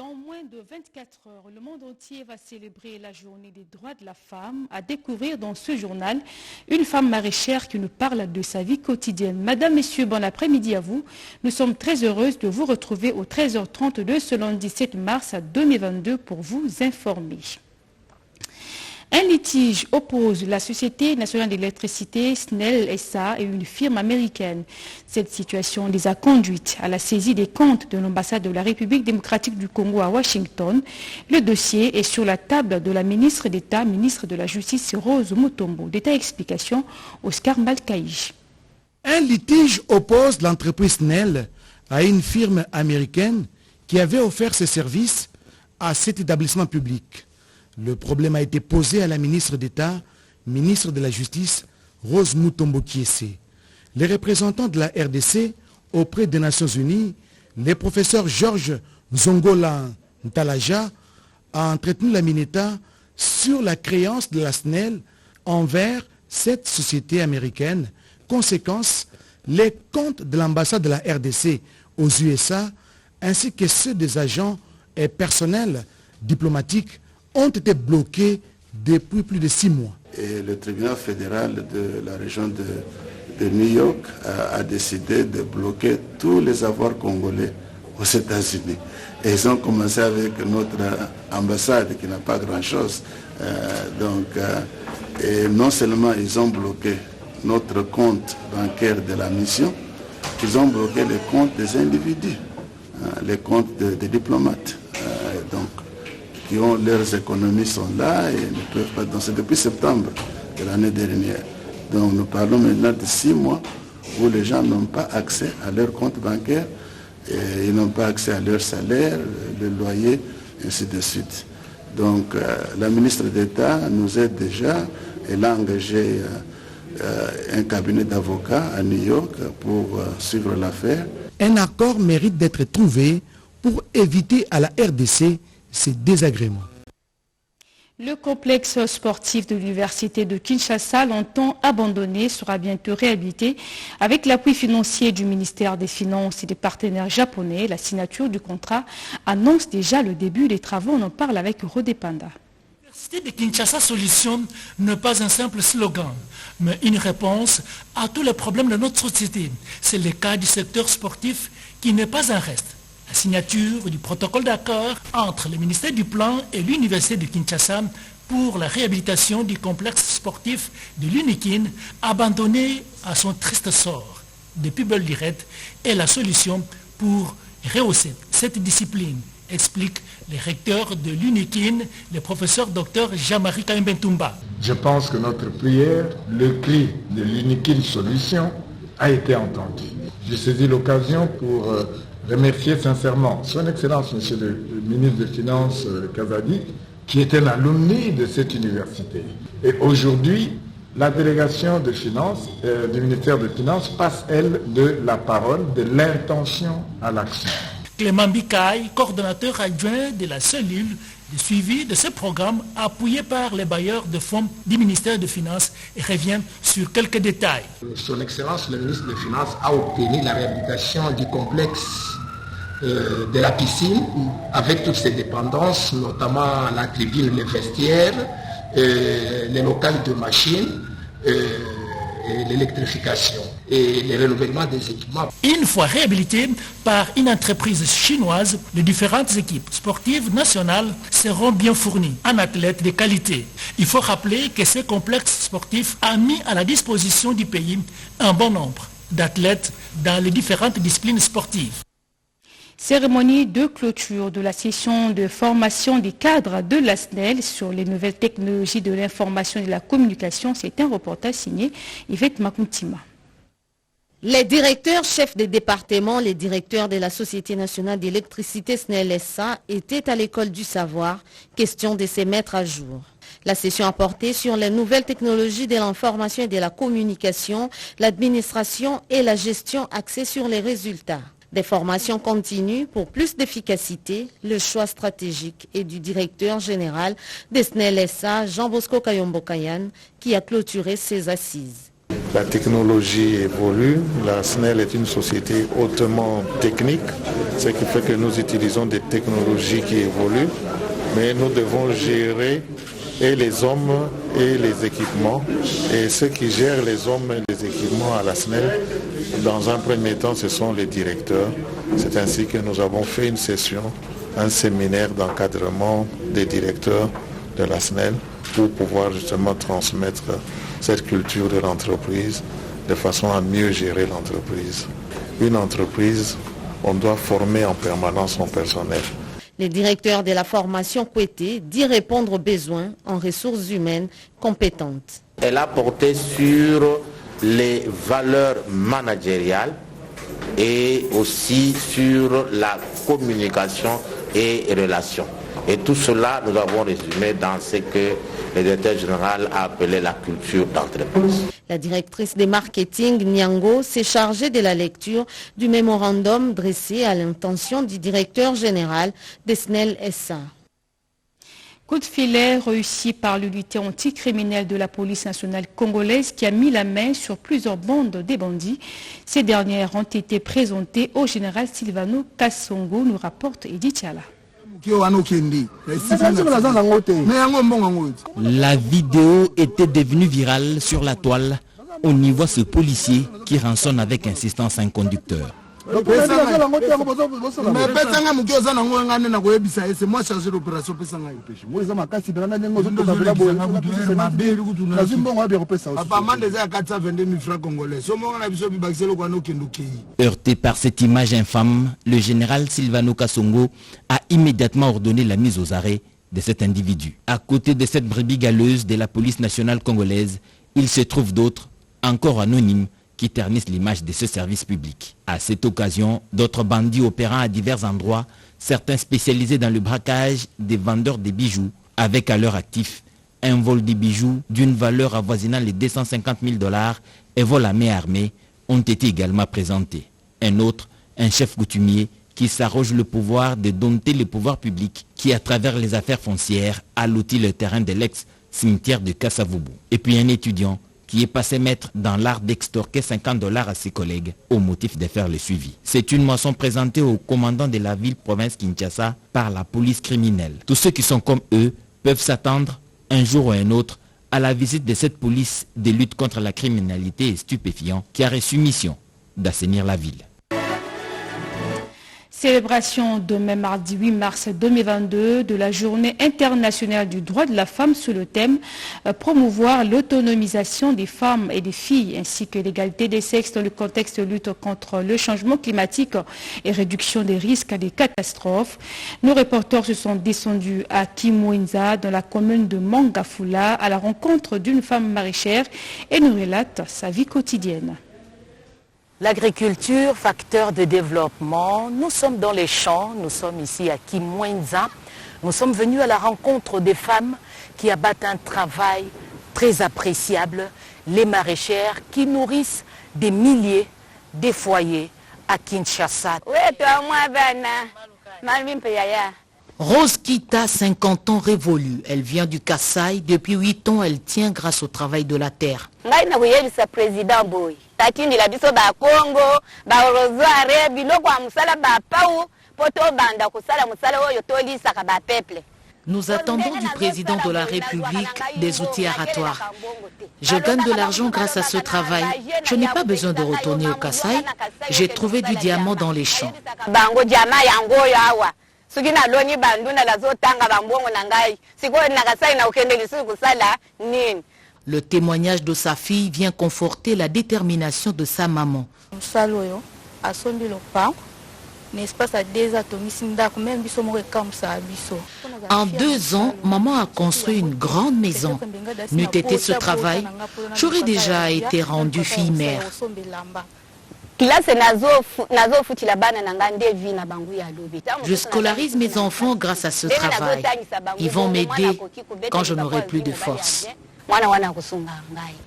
Dans moins de 24 heures, le monde entier va célébrer la journée des droits de la femme. À découvrir dans ce journal, une femme maraîchère qui nous parle de sa vie quotidienne. Madame, Messieurs, bon après-midi à vous. Nous sommes très heureuses de vous retrouver au 13h32 ce lundi 7 mars 2022 pour vous informer. Un litige oppose la Société nationale d'électricité, SNEL SA, et une firme américaine. Cette situation les a conduites à la saisie des comptes de l'ambassade de la République démocratique du Congo à Washington. Le dossier est sur la table de la ministre d'État, ministre de la Justice, Rose Mutombo. Détail explication, Oscar Malkaï. Un litige oppose l'entreprise SNEL à une firme américaine qui avait offert ses services à cet établissement public. Le problème a été posé à la ministre d'État, ministre de la Justice, Rose Mutombo Kiese. Les représentants de la RDC auprès des Nations Unies, les professeurs Georges Zongola Ntalaja, a entretenu la Mineta sur la créance de la SNEL envers cette société américaine. Conséquence, les comptes de l'ambassade de la RDC aux USA ainsi que ceux des agents et personnels diplomatiques ont été bloqués depuis plus de 6 mois. Et le tribunal fédéral de la région de New York a décidé de bloquer tous les avoirs congolais aux États-Unis. Et ils ont commencé avec notre ambassade qui n'a pas grand-chose. Et non seulement ils ont bloqué notre compte bancaire de la mission, ils ont bloqué les comptes des individus, les comptes des diplomates. Qui ont leurs économies sont là et ne peuvent pas danser depuis septembre de l'année dernière. Donc nous parlons maintenant de 6 mois où les gens n'ont pas accès à leur compte bancaire, et ils n'ont pas accès à leur salaire, le loyer, ainsi de suite. Donc la ministre d'État nous aide déjà. Elle a engagé un cabinet d'avocats à New York pour suivre l'affaire. Un accord mérite d'être trouvé pour éviter à la RDC ces désagréments. Le complexe sportif de l'université de Kinshasa, longtemps abandonné, sera bientôt réhabilité avec l'appui financier du ministère des Finances et des partenaires japonais. La signature du contrat annonce déjà le début des travaux. On en parle avec Rodé Panda. L'université de Kinshasa Solution n'est pas un simple slogan, mais une réponse à tous les problèmes de notre société. C'est le cas du secteur sportif qui n'est pas un reste. La signature du protocole d'accord entre le ministère du Plan et l'Université de Kinshasa pour la réhabilitation du complexe sportif de l'Unikin, abandonné à son triste sort depuis belle lurette, est la solution pour rehausser cette discipline, explique le recteur de l'Unikin, le professeur Dr Jean-Marie Kaimbentumba. Je pense que notre prière, le cri de l'Unikin Solution, a été entendu. J'ai saisi l'occasion pour remercier sincèrement son Excellence, Monsieur le ministre des Finances Kazadi, qui était l'alumni de cette université. Et aujourd'hui, la délégation de finances, du ministère des Finances passe, elle, de la parole, de l'intention à l'action. Clément Bikaï, coordonnateur adjoint de la cellule de suivi de ce programme appuyé par les bailleurs de fonds du ministère des Finances, revient sur quelques détails. Son Excellence, le ministre des Finances, a obtenu la réhabilitation du complexe de la piscine avec toutes ses dépendances, notamment la tribune, les vestiaires, les locales de machines, et l'électrification et le renouvellement des équipements. Une fois réhabilitées par une entreprise chinoise, les différentes équipes sportives nationales seront bien fournies en athlètes de qualité. Il faut rappeler que ce complexe sportif a mis à la disposition du pays un bon nombre d'athlètes dans les différentes disciplines sportives. Cérémonie de clôture de la session de formation des cadres de la SNEL sur les nouvelles technologies de l'information et de la communication. C'est un reportage signé Yvette Makuntima. Les directeurs chefs des départements, les directeurs de la Société nationale d'électricité SNEL SA étaient à l'école du savoir, question de se mettre à jour. La session a porté sur les nouvelles technologies de l'information et de la communication, l'administration et la gestion axée sur les résultats. Des formations continues pour plus d'efficacité, le choix stratégique et du directeur général des SNEL SA, Jean Bosco Kayombo Kayan, qui a clôturé ses assises. La technologie évolue, la SNEL est une société hautement technique, ce qui fait que nous utilisons des technologies qui évoluent, mais nous devons gérer et les hommes et les équipements. Et ceux qui gèrent les hommes et les équipements à la SNEL, dans un premier temps, ce sont les directeurs. C'est ainsi que nous avons fait une session, un séminaire d'encadrement des directeurs de la SNEL pour pouvoir justement transmettre cette culture de l'entreprise de façon à mieux gérer l'entreprise. Une entreprise, on doit former en permanence son personnel. Le directeur de la formation Kouété dit répondre aux besoins en ressources humaines compétentes. Elle a porté sur les valeurs managériales et aussi sur la communication et relations. Et tout cela, nous avons résumé dans ce que le directeur général a appelé la culture d'entreprise. La directrice des marketing, Nyango, s'est chargée de la lecture du mémorandum dressé à l'intention du directeur général des SNEL SA. Coup de filet réussi par l'unité anticriminelle de la police nationale congolaise qui a mis la main sur plusieurs bandes des bandits. Ces dernières ont été présentées au général Silvano Kasongo, nous rapporte Edith Chala. La vidéo était devenue virale sur la toile. On y voit ce policier qui rançonne avec insistance un conducteur. Heurté par cette image infâme, le général Silvano Kasongo a immédiatement ordonné la mise aux arrêts de cet individu. À côté de cette brebis galeuse de la police nationale congolaise, il se trouve d'autres, encore anonymes, qui ternissent l'image de ce service public. À cette occasion, d'autres bandits opérant à divers endroits, certains spécialisés dans le braquage des vendeurs de bijoux, avec à leur actif un vol de bijoux d'une valeur avoisinant les 250 000 $ et vol à main armée, ont été également présentés. Un autre, un chef coutumier, qui s'arroge le pouvoir de dompter le pouvoir public, qui à travers les affaires foncières a loti le terrain de l'ex-cimetière de Kasavubu. Et puis un étudiant qui est passé maître dans l'art d'extorquer 50 $ à ses collègues au motif de faire le suivi. C'est une moisson présentée au commandant de la ville-province Kinshasa par la police criminelle. Tous ceux qui sont comme eux peuvent s'attendre, un jour ou un autre, à la visite de cette police de lutte contre la criminalité et stupéfiants qui a reçu mission d'assainir la ville. Célébration demain mardi 8 mars 2022 de la Journée internationale du droit de la femme sous le thème promouvoir l'autonomisation des femmes et des filles ainsi que l'égalité des sexes dans le contexte de lutte contre le changement climatique et réduction des risques des catastrophes. Nos reporters se sont descendus à Kimwenza dans la commune de Mangafula à la rencontre d'une femme maraîchère et nous relate sa vie quotidienne. L'agriculture, facteur de développement. Nous sommes dans les champs, nous sommes ici à Kimwenza. Nous sommes venus à la rencontre des femmes qui abattent un travail très appréciable, les maraîchères qui nourrissent des milliers de foyers à Kinshasa. Rose Kita, 50 ans révolue. Elle vient du Kasaï. Depuis 8 ans, elle tient grâce au travail de la terre. Nous attendons du président de la République des outils aratoires. Je gagne de l'argent grâce à ce travail. Je n'ai pas besoin de retourner au Kasaï. J'ai trouvé du diamant dans les champs. Le témoignage de sa fille vient conforter la détermination de sa maman. En 2 ans, maman a construit une grande maison. N'eût été ce travail, j'aurais déjà été rendue fille-mère. Je scolarise mes enfants grâce à ce travail. Ils vont m'aider quand je n'aurai plus de force.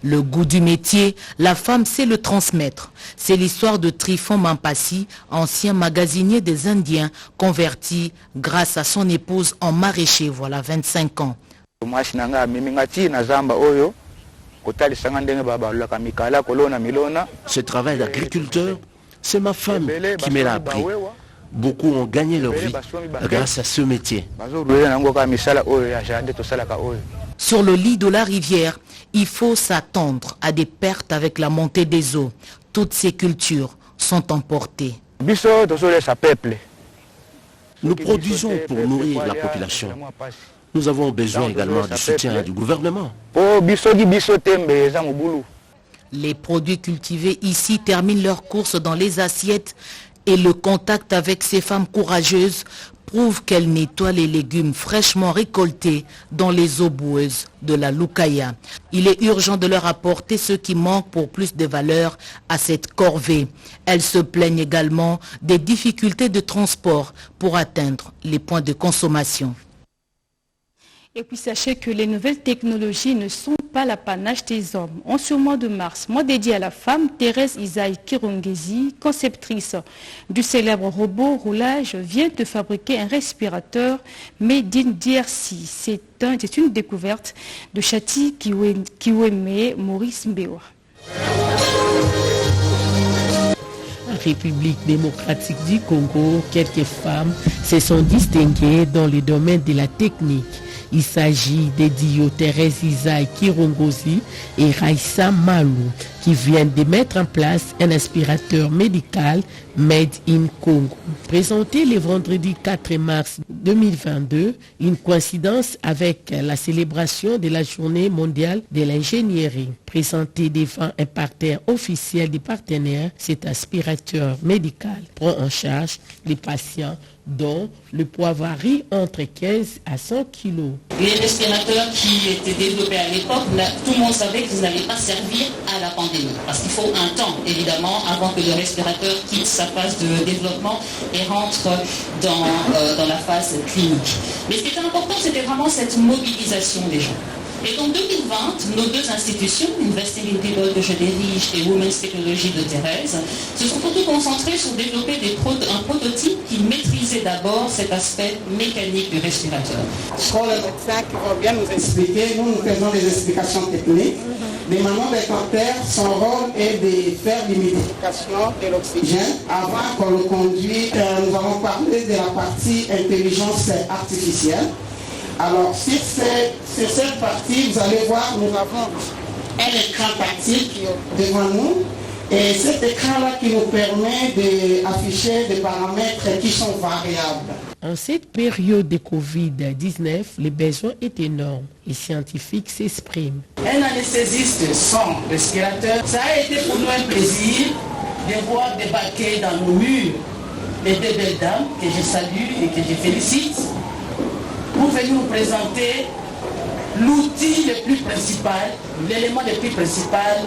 Le goût du métier, la femme sait le transmettre. C'est l'histoire de Trifon Mampassi, ancien magasinier des Indiens, converti grâce à son épouse en maraîcher, voilà 25 ans. Ce travail d'agriculteur, c'est ma femme qui me l'a appris. Beaucoup ont gagné leur vie grâce à ce métier. Sur le lit de la rivière, il faut s'attendre à des pertes avec la montée des eaux. Toutes ces cultures sont emportées. Nous produisons pour nourrir la population. Nous avons besoin également du soutien du gouvernement. Les produits cultivés ici terminent leur course dans les assiettes et le contact avec ces femmes courageuses prouve qu'elles nettoient les légumes fraîchement récoltés dans les eaux boueuses de la Lukaya. Il est urgent de leur apporter ce qui manque pour plus de valeur à cette corvée. Elles se plaignent également des difficultés de transport pour atteindre les points de consommation. Et puis sachez que les nouvelles technologies ne sont pas l'apanage des hommes. En ce mois de mars, mois dédié à la femme, Thérèse Isaïe Kirongezi, conceptrice du célèbre robot roulage, vient de fabriquer un respirateur made in DRC. C'est une découverte de Chati Kiweme Maurice Mbewa. En République démocratique du Congo, quelques femmes se sont distinguées dans le domaine de la technique. Il s'agit des Dio Thérèse Isaïe Kirongozi et Raissa Malou qui viennent de mettre en place un aspirateur médical Made in Congo. Présenté le vendredi 4 mars 2022, une coïncidence avec la célébration de la journée mondiale de l'ingénierie. Présenté devant un parterre officiel des partenaires, cet aspirateur médical prend en charge les patients dont le poids varie entre 15 à 100 kg. Les respirateurs qui étaient développés à l'époque, tout le monde savait qu'ils n'allaient pas servir à la pandémie. Parce qu'il faut un temps, évidemment, avant que le respirateur quitte sa phase de développement et rentre dans la phase clinique. Mais ce qui était important, c'était vraiment cette mobilisation des gens. Et donc 2020, nos deux institutions, Investing in People que je dirige et Women's Technology de Thérèse, se sont surtout concentrées sur développer un prototype qui maîtrisait d'abord cet aspect mécanique du respirateur. Ce sont les médecins qui vont bien nous expliquer, nous faisons des explications techniques. Mais maintenant, le docteur, son rôle est de faire l'humidification de l'oxygène avant qu'on le conduise. Nous avons parlé de la partie intelligence artificielle. Alors, sur cette partie, vous allez voir, nous avons un écran tactile devant nous. Et cet écran-là qui nous permet d'afficher des paramètres qui sont variables. En cette période de Covid-19, le besoin est énorme. Les scientifiques s'expriment. Un anesthésiste sans respirateur, ça a été pour nous un plaisir de voir débarquer dans nos murs les deux belles dames que je salue et que je félicite pour venir nous présenter l'outil le plus principal, l'élément le plus principal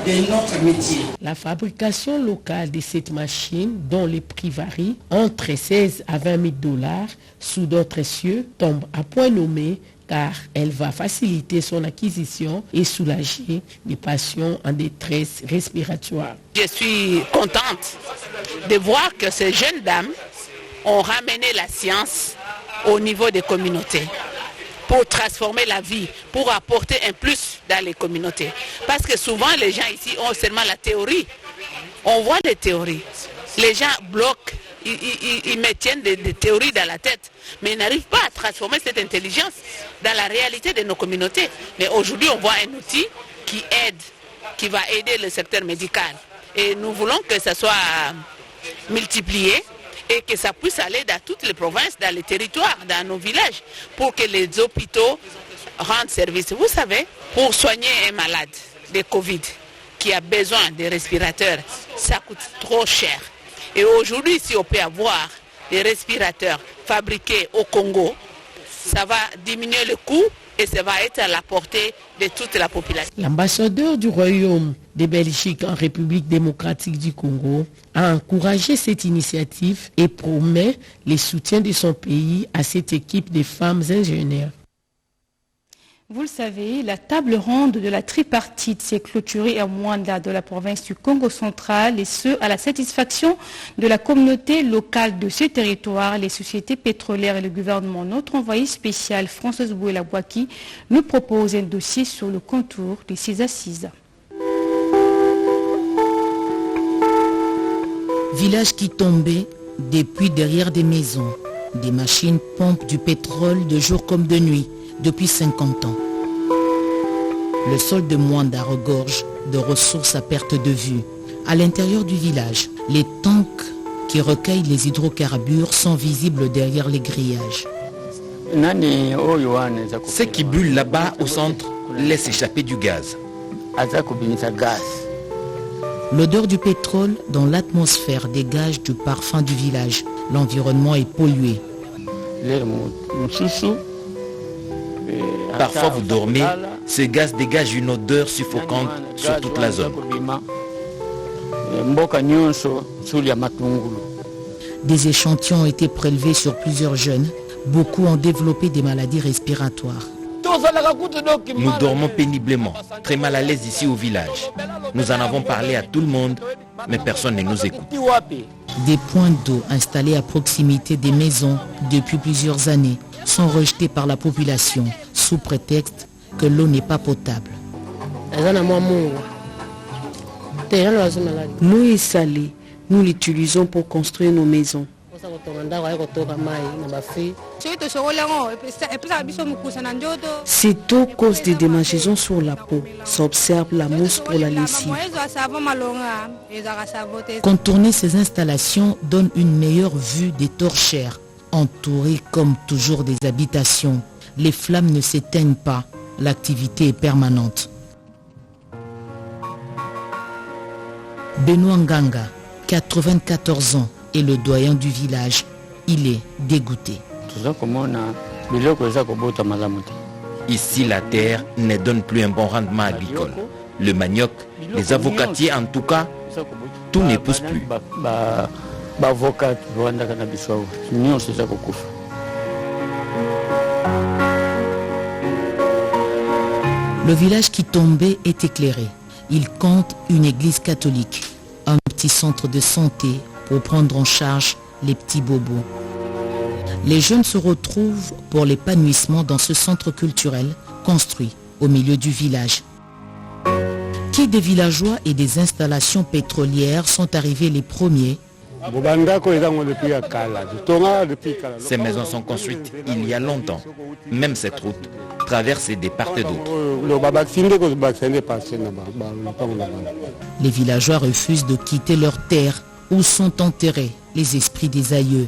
de notre métier. La fabrication locale de cette machine, dont les prix varient entre 16 à 20 000 $, sous d'autres cieux, tombe à point nommé car elle va faciliter son acquisition et soulager les patients en détresse respiratoire. Je suis contente de voir que ces jeunes dames ont ramené la science au niveau des communautés pour transformer la vie, pour apporter un plus dans les communautés. Parce que souvent les gens ici ont seulement la théorie. On voit des théories. Les gens bloquent, ils maintiennent des théories dans la tête, mais ils n'arrivent pas à transformer cette intelligence dans la réalité de nos communautés. Mais aujourd'hui, on voit un outil qui aide, qui va aider le secteur médical. Et nous voulons que ça soit multiplié et que ça puisse aller dans toutes les provinces, dans les territoires, dans nos villages, pour que les hôpitaux rendent service. Vous savez, pour soigner un malade de Covid qui a besoin de respirateurs, ça coûte trop cher. Et aujourd'hui, si on peut avoir des respirateurs fabriqués au Congo, ça va diminuer le coût et ça va être à la portée de toute la population. L'ambassadeur du Royaume de Belgique en République démocratique du Congo a encouragé cette initiative et promet le soutien de son pays à cette équipe de femmes ingénieures. Vous le savez, la table ronde de la tripartite s'est clôturée à Mwanda de la province du Congo central et ce, à la satisfaction de la communauté locale de ce territoire, les sociétés pétrolières et le gouvernement. Notre envoyé spécial, Françoise Bouela-Bouaki, nous propose un dossier sur le contour de ces assises. Village qui tombait depuis derrière des maisons. Des machines pompent du pétrole de jour comme de nuit. Depuis 50 ans. Le sol de Mwanda regorge de ressources à perte de vue. À l'intérieur du village, les tanks qui recueillent les hydrocarbures sont visibles derrière les grillages. Ce qui bulle là-bas au centre laisse échapper du gaz. L'odeur du pétrole dans l'atmosphère dégage du parfum du village. L'environnement est pollué. Parfois vous dormez, ce gaz dégage une odeur suffocante sur toute la zone. Des échantillons ont été prélevés sur plusieurs jeunes. Beaucoup ont développé des maladies respiratoires. Nous dormons péniblement, très mal à l'aise ici au village. Nous en avons parlé à tout le monde, mais personne ne nous écoute. Des points d'eau installés à proximité des maisons depuis plusieurs années sont rejetés par la population sous prétexte que l'eau n'est pas potable. L'eau est salée. Nous l'utilisons pour construire nos maisons. Cette eau cause des démangeaisons sur la peau. S'observe la mousse pour la lessive. Contourner ces installations donne une meilleure vue des torchères. Entourées comme toujours des habitations, les flammes ne s'éteignent pas. L'activité est permanente. Benoît Nganga, 94 ans, est le doyen du village. Il est dégoûté. Ici, la terre ne donne plus un bon rendement agricole. Le manioc, les avocatiers en tout cas, tout ne pousse plus. Le village qui tombait est éclairé. Il compte une église catholique, un petit centre de santé pour prendre en charge les petits bobos. Les jeunes se retrouvent pour l'épanouissement dans ce centre culturel construit au milieu du village. Qui des villageois et des installations pétrolières sont arrivés les premiers. Ces maisons sont construites il y a longtemps. Même cette route traverse des parts d'autres. Les villageois refusent de quitter leurs terres où sont enterrés les esprits des aïeux.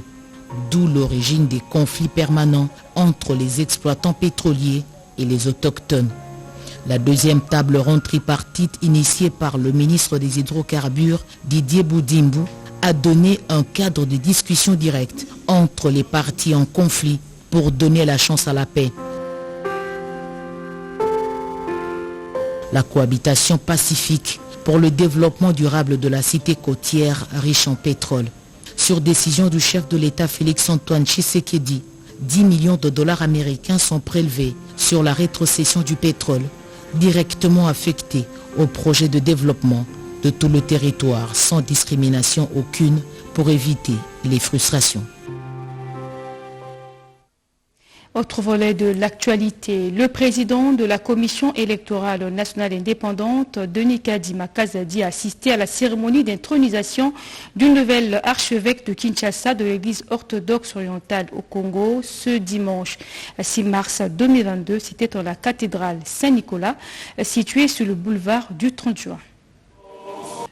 D'où l'origine des conflits permanents entre les exploitants pétroliers et les autochtones. La deuxième table ronde tripartite initiée par le ministre des Hydrocarbures, Didier Boudimbu, a donné un cadre de discussion directe entre les parties en conflit pour donner la chance à la paix. La cohabitation pacifique pour le développement durable de la cité côtière riche en pétrole. Sur décision du chef de l'État Félix-Antoine Tshisekedi, 10 millions de dollars américains sont prélevés sur la rétrocession du pétrole, directement affectés au projet de développement de tout le territoire sans discrimination aucune pour éviter les frustrations. Autre volet de l'actualité, le président de la Commission électorale nationale indépendante, Denis Kadima Kazadi, a assisté à la cérémonie d'intronisation du nouvel archevêque de Kinshasa de l'église orthodoxe orientale au Congo ce dimanche 6 mars 2022. C'était dans la cathédrale Saint-Nicolas, située sur le boulevard du 30 juin.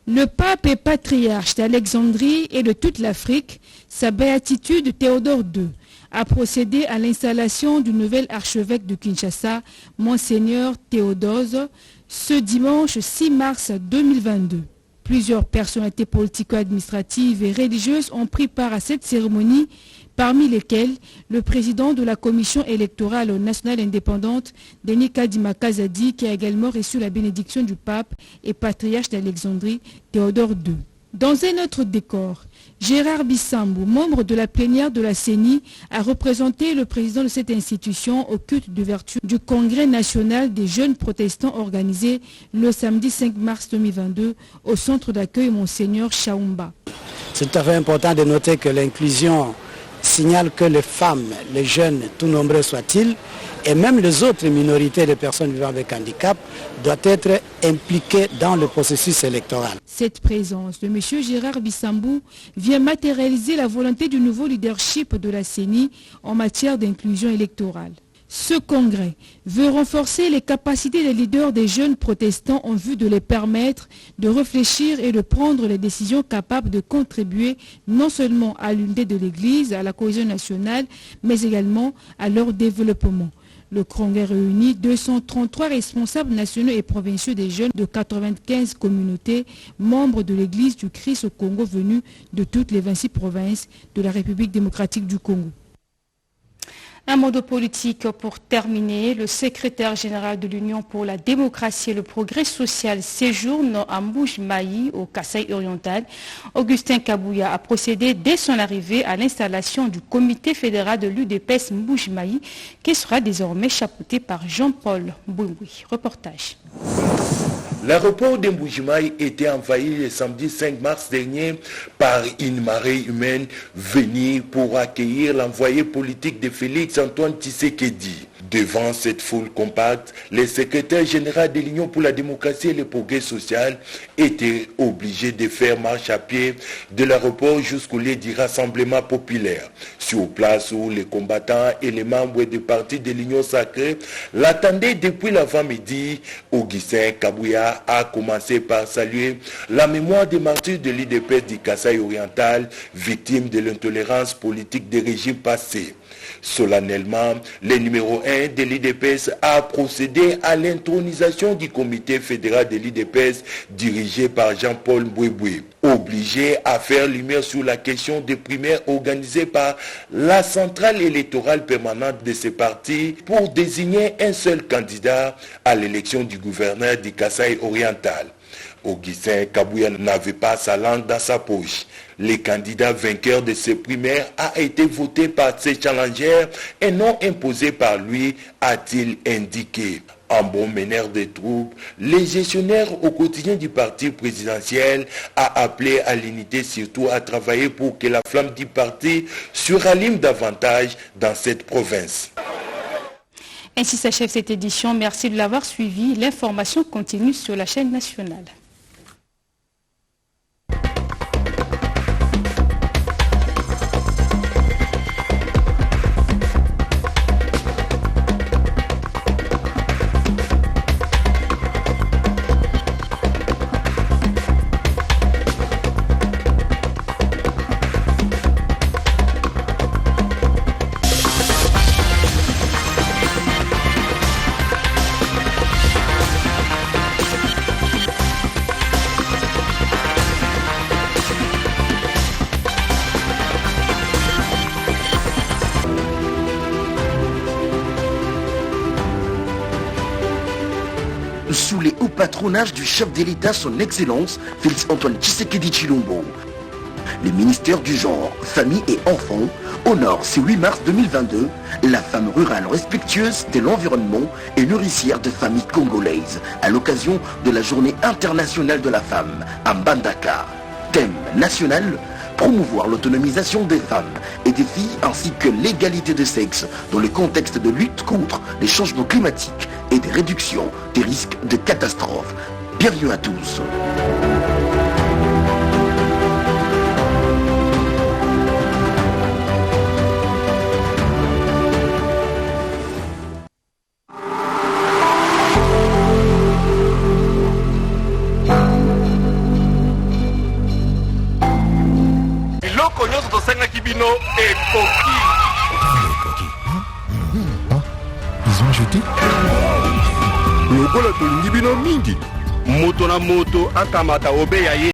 Le pape et patriarche d'Alexandrie et de toute l'Afrique, sa béatitude Théodore II, a procédé à l'installation du nouvel archevêque de Kinshasa, Monseigneur Théodose, ce dimanche 6 mars 2022. Plusieurs personnalités politico-administratives et religieuses ont pris part à cette cérémonie, parmi lesquelles le président de la Commission électorale nationale indépendante, Denis Kadima Kazadi, qui a également reçu la bénédiction du pape et patriarche d'Alexandrie, Théodore II. Dans un autre décor, Gérard Bissambou, membre de la plénière de la CENI, a représenté le président de cette institution au culte d'ouverture du Congrès national des jeunes protestants organisé le samedi 5 mars 2022 au centre d'accueil Monseigneur Chaoumba. C'est tout à fait important de noter que l'inclusion signale que les femmes, les jeunes, tout nombreux soient-ils, et même les autres minorités de personnes vivant avec handicap doivent être impliquées dans le processus électoral. Cette présence de M. Gérard Bissambou vient matérialiser la volonté du nouveau leadership de la CENI en matière d'inclusion électorale. Ce congrès veut renforcer les capacités des leaders des jeunes protestants en vue de les permettre de réfléchir et de prendre les décisions capables de contribuer non seulement à l'unité de l'Église, à la cohésion nationale, mais également à leur développement. Le congrès réunit 233 responsables nationaux et provinciaux des jeunes de 95 communautés, membres de l'Église du Christ au Congo venus de toutes les 26 provinces de la République démocratique du Congo. Un mot de politique pour terminer. Le secrétaire général de l'Union pour la démocratie et le progrès social séjourne à Mbuji-Mayi, au Kasaï oriental. Augustin Kabouya a procédé dès son arrivée à l'installation du comité fédéral de l'UDPS Mbuji-Mayi, qui sera désormais chapeauté par Jean-Paul Mboumoui. Reportage. L'aéroport de Mbuji-Mayi était envahi le samedi 5 mars dernier par une marée humaine venue pour accueillir l'envoyé politique de Félix Antoine Tshisekedi. Devant cette foule compacte, le secrétaire général de l'Union pour la démocratie et le progrès social était obligé de faire marche à pied de l'aéroport jusqu'au lieu du rassemblement populaire. Sur place où les combattants et les membres du parti de l'Union sacrée l'attendaient depuis l'avant-midi, Augustin Kabouya a commencé par saluer la mémoire des martyrs de l'UDPS du Kasaï oriental, victimes de l'intolérance politique des régimes passés. Solennellement, le numéro 1 de l'UDPS a procédé à l'intronisation du comité fédéral de l'UDPS dirigé par Jean-Paul Mboumoui. Obligé à faire lumière sur la question des primaires organisées par la centrale électorale permanente de ce parti pour désigner un seul candidat à l'élection du gouverneur du Kasaï oriental. Augustin Kabouya n'avait pas sa langue dans sa poche. Le candidat vainqueur de ces primaires a été voté par ses challengers et non imposé par lui, a-t-il indiqué. En bon meneur de troupes, le gestionnaire au quotidien du parti présidentiel a appelé à l'unité, surtout à travailler pour que la flamme du parti se rallume davantage dans cette province. Ainsi s'achève cette édition. Merci de l'avoir suivi. L'information continue sur la chaîne nationale. Sous les hauts patronages du chef de l'État, son Excellence, Félix Antoine Tshisekedi Tshilombo. Les ministères du genre, famille et enfants honorent ce 8 mars 2022 la femme rurale respectueuse de l'environnement et nourricière de familles congolaises à l'occasion de la journée internationale de la femme à Mbandaka. Thème national, promouvoir l'autonomisation des femmes et des filles ainsi que l'égalité de sexe dans le contexte de lutte contre les changements climatiques et de réduction des risques de catastrophes. Bienvenue à tous. Ils ont jeté lokola tolingi bino mingi moto na moto akamata obeya ye